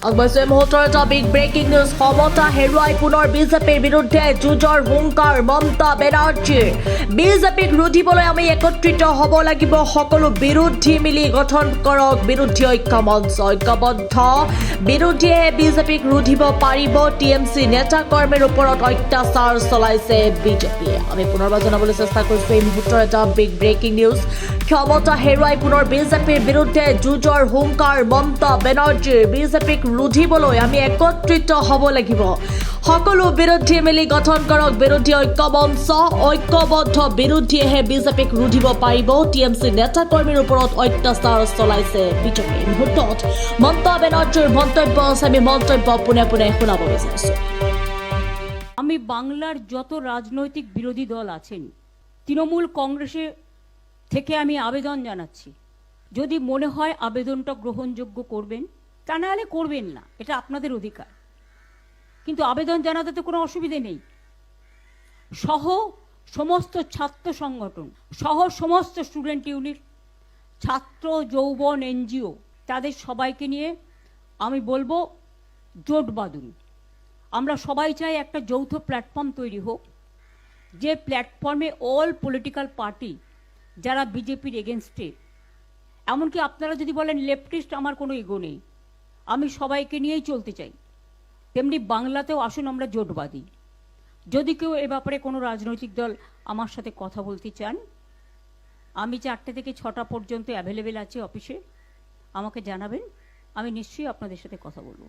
অৱশ্যে মুহূৰ্তৰ এটা বিগ ব্ৰেকিং নিউজ। ক্ষমতা হেৰুৱাই পুনৰ বিজেপিৰ বিৰুদ্ধে যুঁজৰ হুংকাৰ মমতা বেনাৰ্জীৰ। বিজেপিক ৰুধিবলৈ আমি একত্ৰিত হ'ব লাগিব। সকলো বিৰোধী মিলি গঠন কৰক বিৰোধী ঐক্য মঞ্চ। ঐক্যবদ্ধ বিৰোধীয়ে বিজেপিক ৰুধিব পাৰিব। টিএমচি নেতা কৰ্মীৰ ওপৰত অত্যাচাৰ চলাইছে বিজেপিয়ে। আমি পুনৰবাৰ জনাবলৈ চেষ্টা কৰিছোঁ এই মুহূৰ্তৰ এটা বিগ ব্ৰেকিং নিউজ। ক্ষমতা হেৰুৱাই পুনৰ বিজেপিৰ বিৰুদ্ধে যুঁজৰ হুংকাৰ মমতা বেনাৰ্জীৰ। বিজেপিক ৰুধিবলৈ আমি একত্ৰিত হ'ব লাগিব। সকলো বিৰোধী মিলি গঠন কৰক বিৰোধী ঐক্য মঞ্চ। ঐক্যবদ্ধ বিৰোধীয়েহে বিজেপিক ৰুধিব পাৰিব। টিএমচি নেতা কৰ্মীৰ ওপৰত অত্যাচাৰ চলাইছে বিজেপি। এই মুহূৰ্তত মমতা বেনাৰ্জীৰ মন্তব্য আছে। আমি মন্তব্য পোনে পোনে শুনাব বিচাৰিছোঁ। আমি বাংলার যত রাজনৈতিক বিরোধী দল আছেন, তৃণমূল কংগ্রেসে থেকে আমি আবেদন জানাচ্ছি, যদি মনে হয় আবেদনটা গ্রহণযোগ্য করবেন, তা না হলে করবেন না, এটা আপনাদের অধিকার। কিন্তু আবেদন জানাতে তো কোনো অসুবিধে নেই। সহ সমস্ত ছাত্র সংগঠন, সহ সমস্ত স্টুডেন্ট ইউনিট, ছাত্র যৌবন এনজিও, তাদের সবাইকে নিয়ে আমি বলবো জোট বাঁধুন। আমরা সবাই চাই একটা যৌথ প্ল্যাটফর্ম তৈরি হোক, যে প্ল্যাটফর্মে অল পলিটিক্যাল পার্টি যারা বিজেপির এগেনস্টে, এমনকি আপনারা যদি বলেন লেফটিস্ট, আমার কোনো ইগো নেই, আমি সবাইকে নিয়েই চলতে চাই, তেমনি বাংলাতেও আসুন আমরা জোট বাঁধি। যদি কেউ এ ব্যাপারে কোনো রাজনৈতিক দল আমার সাথে কথা বলতে চান, আমি 4টে থেকে 6টা পর্যন্ত অ্যাভেলেবেল আছি অফিসে, আমাকে জানাবেন, আমি নিশ্চয়ই আপনাদের সাথে কথা বলবো।